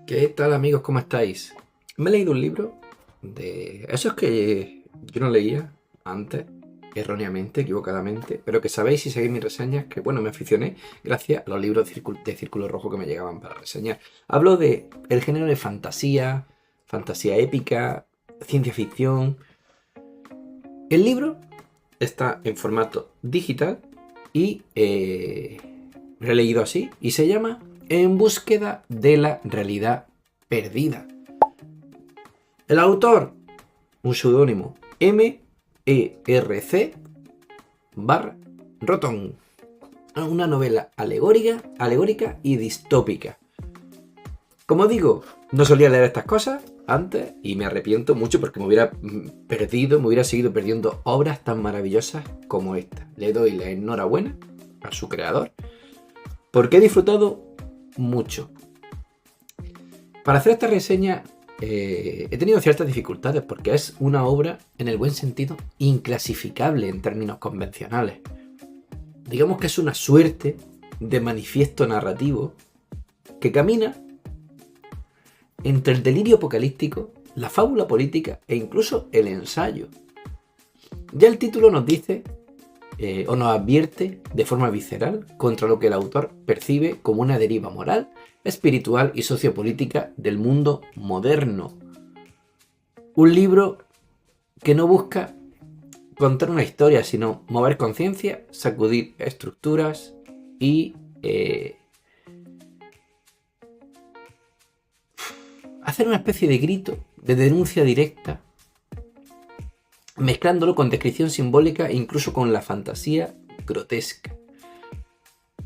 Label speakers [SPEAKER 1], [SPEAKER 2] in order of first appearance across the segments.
[SPEAKER 1] ¿Qué tal, amigos? ¿Cómo estáis? Me he leído un libro de esos que yo no leía antes, erróneamente, equivocadamente, pero que sabéis si seguís mis reseñas que, bueno, me aficioné gracias a los libros de Círculo Rojo que me llegaban para reseñar. Hablo de el género de fantasía, fantasía épica, ciencia ficción. El libro está en formato digital y lo he leído así y se llama En búsqueda de la realidad perdida. El autor, un seudónimo, MERC barra Roton. Una novela alegórica y distópica. Como digo, no solía leer estas cosas antes y me arrepiento mucho porque me hubiera seguido perdiendo obras tan maravillosas como esta. Le doy la enhorabuena a su creador porque he disfrutado mucho. Para hacer esta reseña he tenido ciertas dificultades porque es una obra, en el buen sentido, inclasificable en términos convencionales. Digamos que es una suerte de manifiesto narrativo que camina entre el delirio apocalíptico, la fábula política e incluso el ensayo. Ya el título nos dice o nos advierte de forma visceral contra lo que el autor percibe como una deriva moral, espiritual y sociopolítica del mundo moderno. Un libro que no busca contar una historia, sino mover conciencia, sacudir estructuras y hacer una especie de grito, de denuncia directa, mezclándolo con descripción simbólica e incluso con la fantasía grotesca.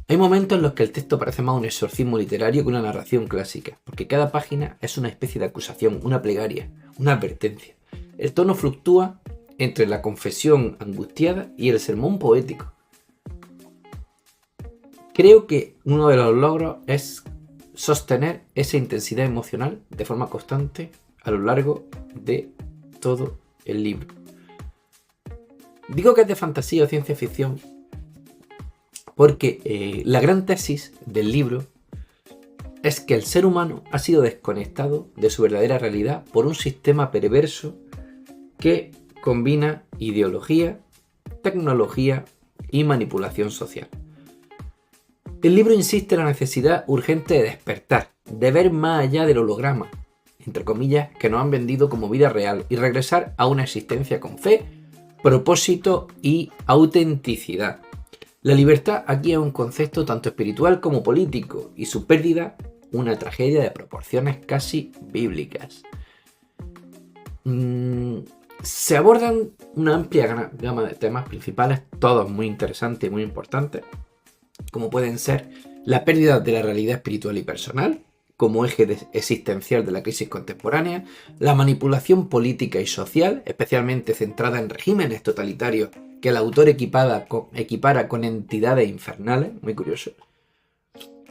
[SPEAKER 1] Hay momentos en los que el texto parece más un exorcismo literario que una narración clásica, porque cada página es una especie de acusación, una plegaria, una advertencia. El tono fluctúa entre la confesión angustiada y el sermón poético. Creo que uno de los logros es sostener esa intensidad emocional de forma constante a lo largo de todo el libro. Digo que es de fantasía o ciencia ficción porque la gran tesis del libro es que el ser humano ha sido desconectado de su verdadera realidad por un sistema perverso que combina ideología, tecnología y manipulación social. El libro insiste en la necesidad urgente de despertar, de ver más allá del holograma, entre comillas, que nos han vendido como vida real y regresar a una existencia con fe, propósito y autenticidad. La libertad aquí es un concepto tanto espiritual como político y su pérdida una tragedia de proporciones casi bíblicas. Se abordan una amplia gama de temas principales, todos muy interesantes y muy importantes, como pueden ser la pérdida de la realidad espiritual y personal como eje existencial de la crisis contemporánea, la manipulación política y social, especialmente centrada en regímenes totalitarios que el autor equipara con entidades infernales, muy curioso.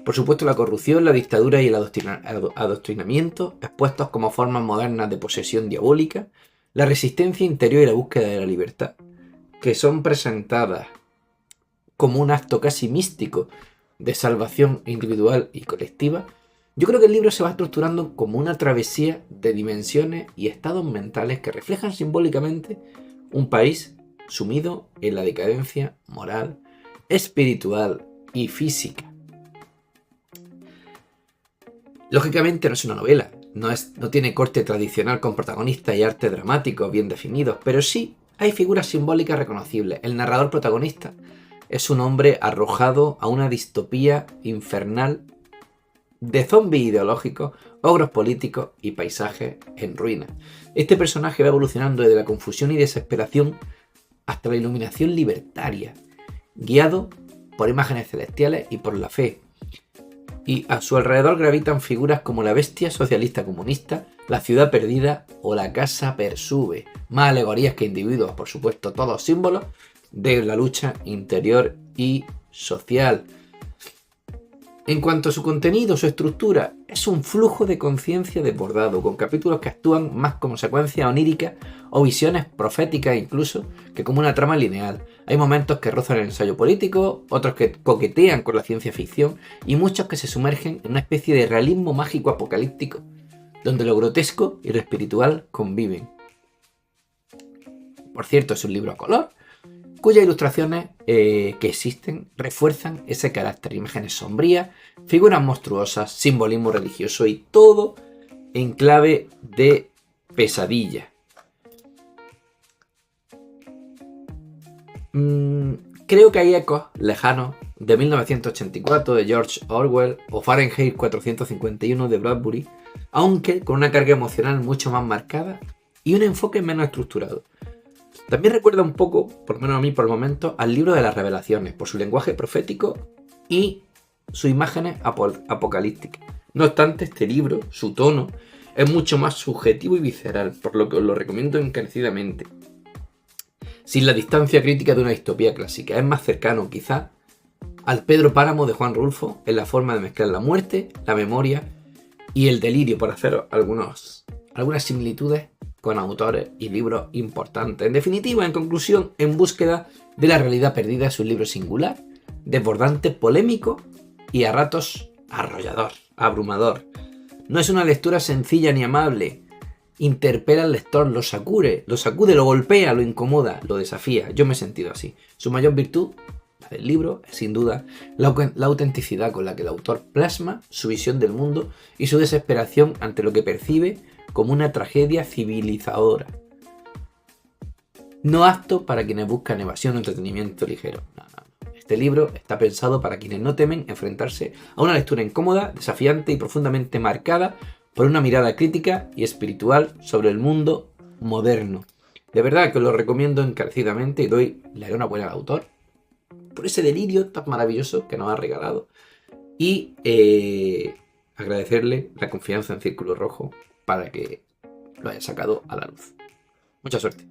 [SPEAKER 1] Por supuesto, la corrupción, la dictadura y el adoctrinamiento, expuestos como formas modernas de posesión diabólica, la resistencia interior y la búsqueda de la libertad, que son presentadas como un acto casi místico de salvación individual y colectiva. Yo creo que el libro se va estructurando como una travesía de dimensiones y estados mentales que reflejan simbólicamente un país sumido en la decadencia moral, espiritual y física. Lógicamente no es una novela, no tiene corte tradicional con protagonistas y arte dramático bien definidos, pero sí hay figuras simbólicas reconocibles. El narrador protagonista es un hombre arrojado a una distopía infernal de zombies ideológicos, ogros políticos y paisajes en ruinas. Este personaje va evolucionando desde la confusión y desesperación hasta la iluminación libertaria, guiado por imágenes celestiales y por la fe. Y a su alrededor gravitan figuras como la bestia socialista comunista, la ciudad perdida o la casa Persube. Más alegorías que individuos, por supuesto, todos símbolos de la lucha interior y social. En cuanto a su contenido, su estructura, es un flujo de conciencia desbordado, con capítulos que actúan más como secuencias oníricas o visiones proféticas incluso, que como una trama lineal. Hay momentos que rozan el ensayo político, otros que coquetean con la ciencia ficción y muchos que se sumergen en una especie de realismo mágico apocalíptico, donde lo grotesco y lo espiritual conviven. Por cierto, es un libro a color, cuyas ilustraciones que existen refuerzan ese carácter. Imágenes sombrías, figuras monstruosas, simbolismo religioso y todo en clave de pesadilla. Creo que hay ecos lejanos de 1984 de George Orwell o Fahrenheit 451 de Bradbury, aunque con una carga emocional mucho más marcada y un enfoque menos estructurado. También recuerda un poco, por lo menos a mí por el momento, al libro de las revelaciones, por su lenguaje profético y sus imágenes apocalípticas. No obstante, este libro, su tono, es mucho más subjetivo y visceral, por lo que os lo recomiendo encarecidamente. Sin la distancia crítica de una distopía clásica, es más cercano, quizá, al Pedro Páramo de Juan Rulfo en la forma de mezclar la muerte, la memoria y el delirio, por hacer algunas similitudes con autores y libros importantes. En definitiva, en conclusión, En búsqueda de la realidad perdida es un libro singular, desbordante, polémico y a ratos arrollador, abrumador. No es una lectura sencilla ni amable. Interpela al lector, lo sacude, lo golpea, lo incomoda, lo desafía. Yo me he sentido así. Su mayor virtud, la del libro, es sin duda la autenticidad con la que el autor plasma su visión del mundo y su desesperación ante lo que percibe como una tragedia civilizadora. No apto para quienes buscan evasión o entretenimiento ligero. No. Este libro está pensado para quienes no temen enfrentarse a una lectura incómoda, desafiante y profundamente marcada por una mirada crítica y espiritual sobre el mundo moderno. De verdad que os lo recomiendo encarecidamente y le doy una buena al autor por ese delirio tan maravilloso que nos ha regalado y agradecerle la confianza en Círculo Rojo para que lo haya sacado a la luz. Mucha suerte.